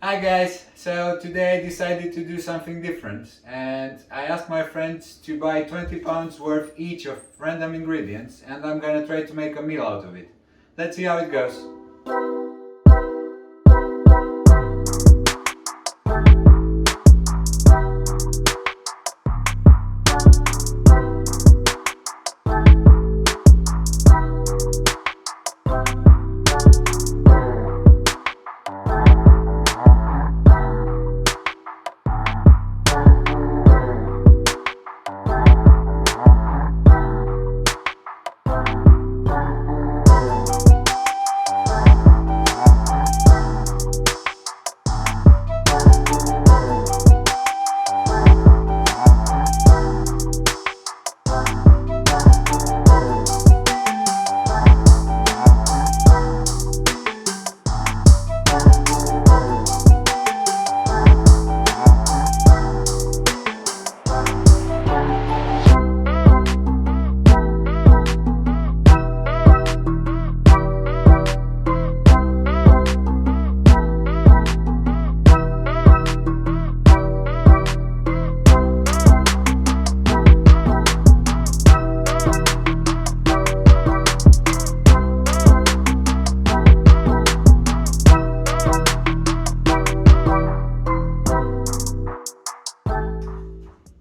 Hi guys, so today I decided to do something different and I asked my friends to buy 20 pounds worth each of random ingredients and I'm gonna try to make a meal out of it. Let's see how it goes.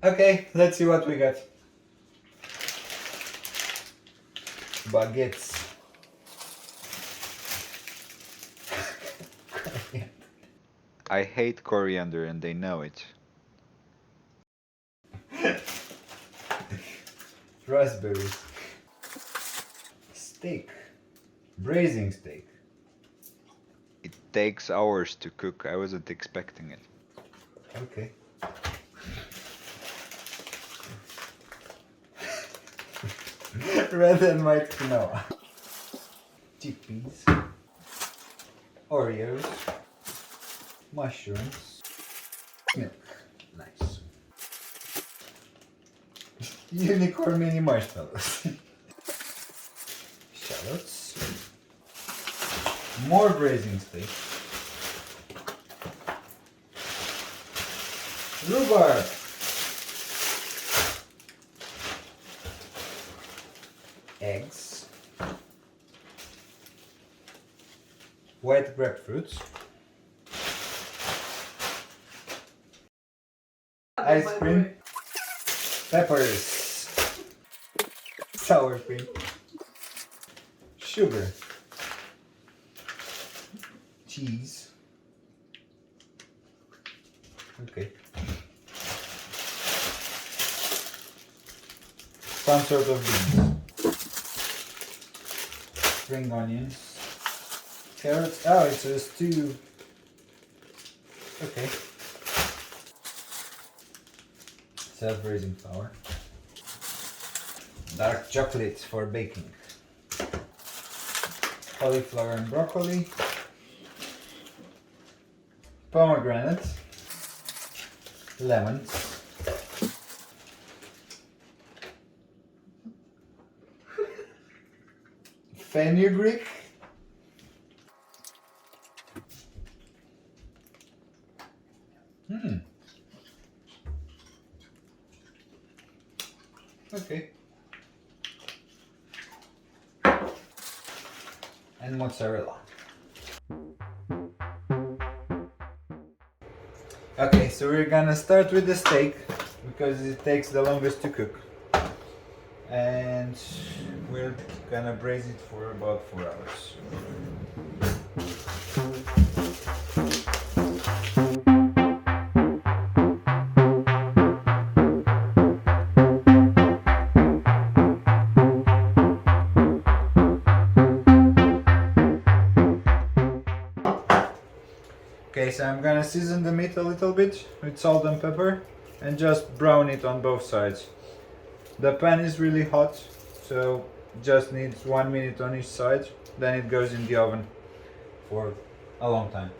Okay, let's see what we got. Baguettes. I hate coriander and they know it. Raspberries. Steak. Braising steak. It takes hours to cook. I wasn't expecting it. Okay. Red and white quinoa. Chickpeas. Oreos. Mushrooms. Milk. Nice. Unicorn mini marshmallows. Shallots. More braising steak. Rhubarb. Eggs. White grapefruits. Ice cream. Peppers. Sour cream. Sugar. Cheese. Okay. Some sort of beans. Spring onions. Carrots. Oh, it's a stew. Okay. Self-raising flour. Dark chocolate for baking. Cauliflower and broccoli. Pomegranate. Lemons. Fenugreek. Okay. And mozzarella. Okay, so we're gonna start with the steak because it takes the longest to cook. And we're gonna braise it for about 4 hours. Okay, so I'm gonna season the meat a little bit with salt and pepper and just brown it on both sides. The pan is really hot, so just needs 1 minute on each side, then it goes in the oven for a long time.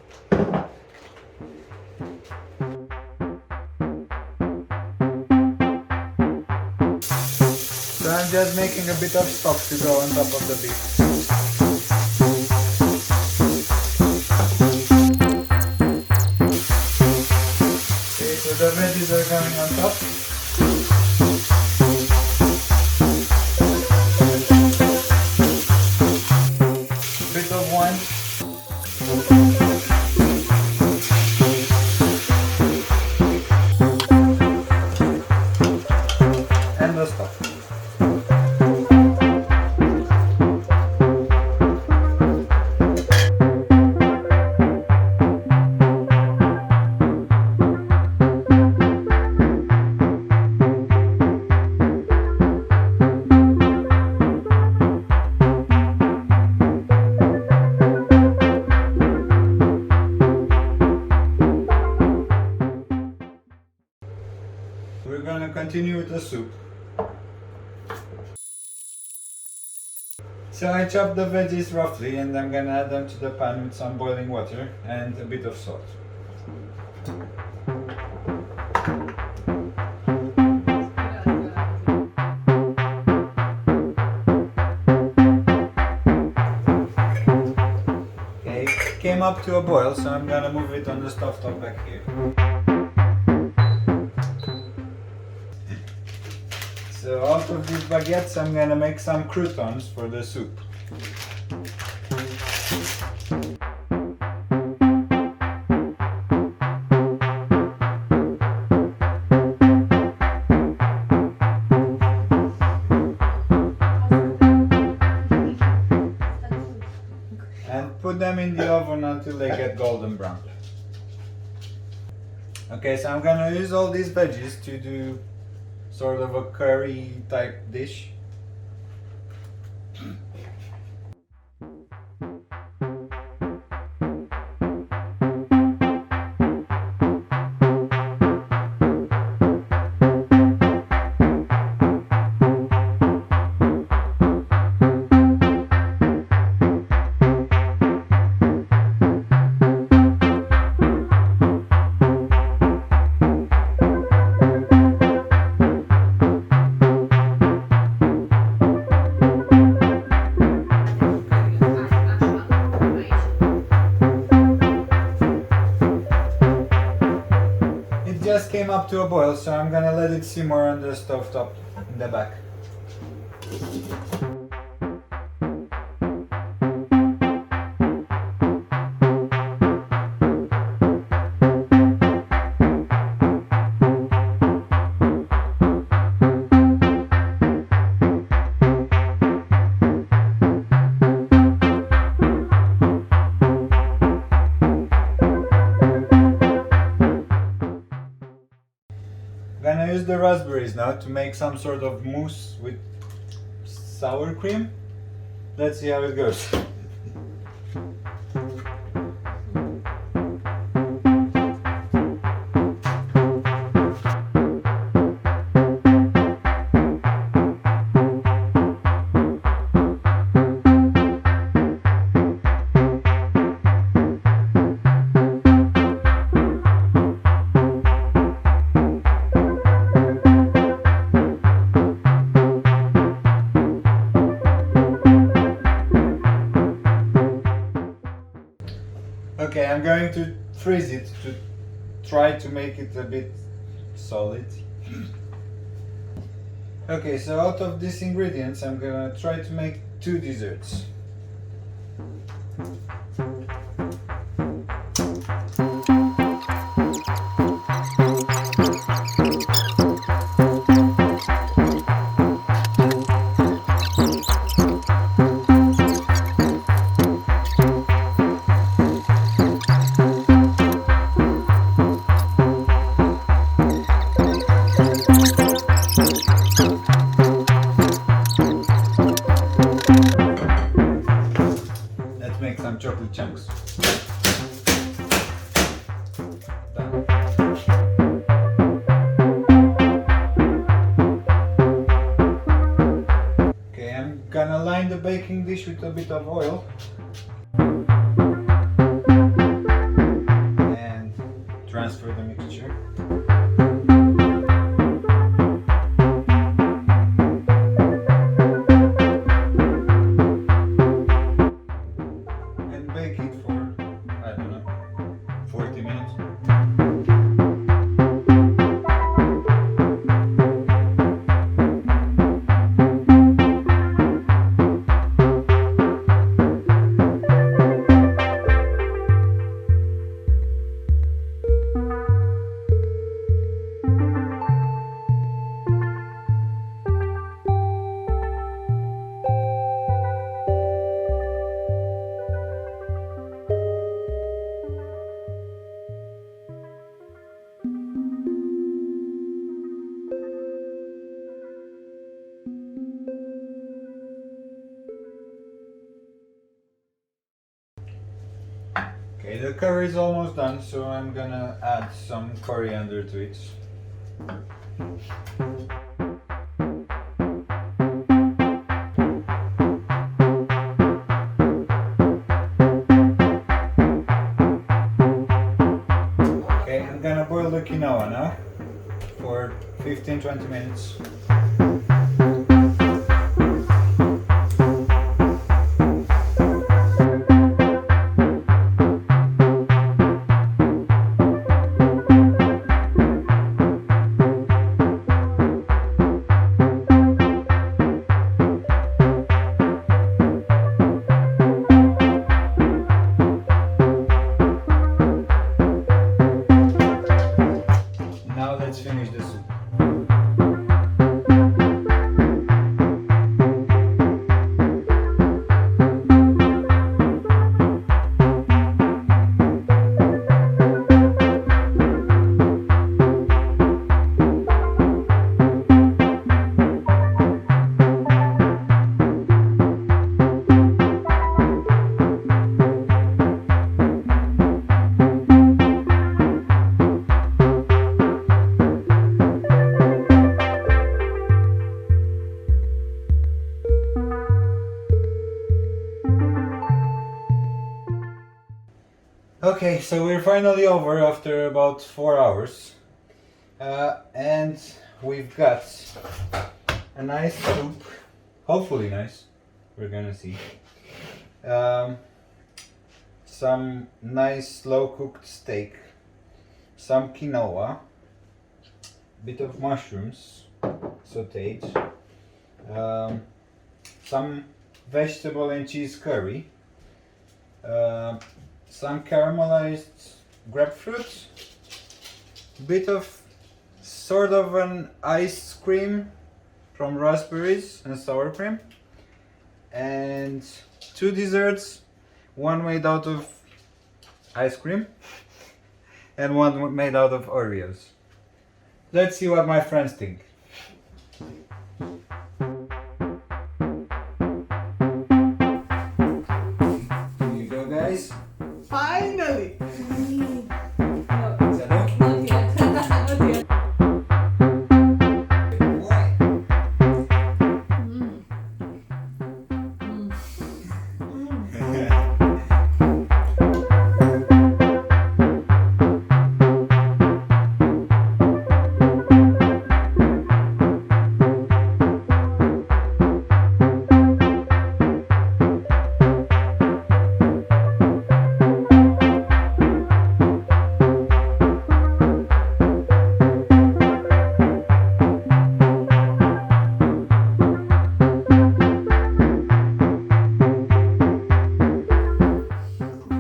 So I'm just making a bit of stock to go on top of the beef. the veggies are going on top. Bit of wine. And the stuff. We're gonna continue with the soup. So I chopped the veggies roughly and I'm gonna add them to the pan with some boiling water and a bit of salt. Okay, it came up to a boil, so I'm gonna move it on the stovetop back here. So out of these baguettes I'm gonna make some croutons for the soup. And put them in the oven until they get golden brown. Okay, so I'm gonna use all these veggies to do sort of a curry type dish. It just came up to a boil, so I'm gonna let it simmer on the stove top in the back. Gonna use the raspberries now to make some sort of mousse with sour cream. Let's see how it goes. Okay, I'm going to freeze it to try to make it a bit solid. Okay, so out of these ingredients I'm gonna try to make 2 desserts. Let's make some chocolate chunks. Done. Okay, I'm gonna line the baking dish with a bit of oil. And transfer the mixture. And bake it for, I don't know, 40 minutes. Okay, the curry is almost done, so I'm gonna add some coriander to it. Okay, I'm gonna boil the quinoa now for 15-20 minutes. Now let's finish the soup. Okay, so we're finally over after about 4 hours. And we've got a nice soup. Hopefully nice. We're gonna see. Some nice slow cooked steak. Some quinoa. Bit of mushrooms sauteed. Some vegetable and cheese curry. Some caramelized grapefruit, bit of sort of an ice cream from raspberries and sour cream, and 2 desserts, one made out of ice cream and one made out of Oreos. Let's see what my friends think. Here you go, guys. Finally! Is that okay? Not yet. Not yet.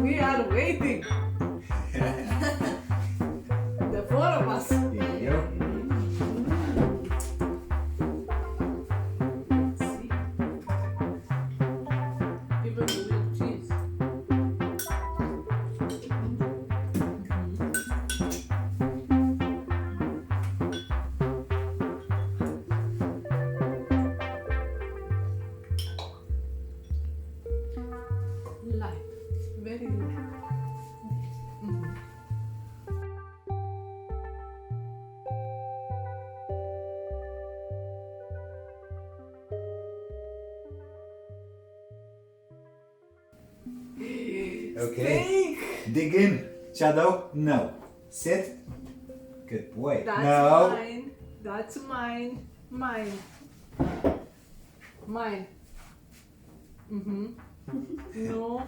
We are waiting. The 4 of us. Here you go. Let's see. Even with cheese. Light. Very light. Okay. Dig in. Shadow, no. Sit. Good boy. That's no. mine. That's mine. Mine. Mine. Mm-hmm. No.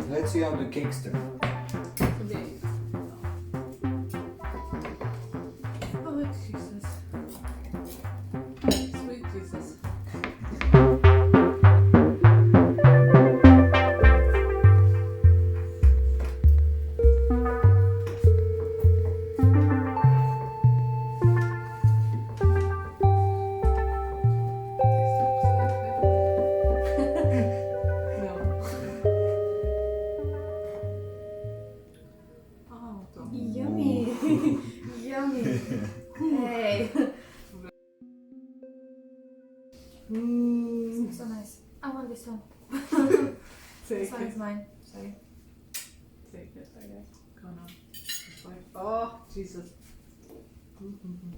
Let's see how the cakes turn. Today. Oh, Jesus. Sweet Jesus. No. Oh, don't. Yummy. Yummy. Hey. Mm. So nice. I want this one. Take This one it. is mine. Sorry. Take it, I guess. Go on. It's like, oh, Jesus. Mm-hmm.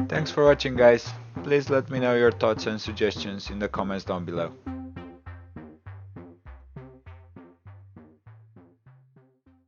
Thanks for watching, guys. Please let me know your thoughts and suggestions in the comments down below.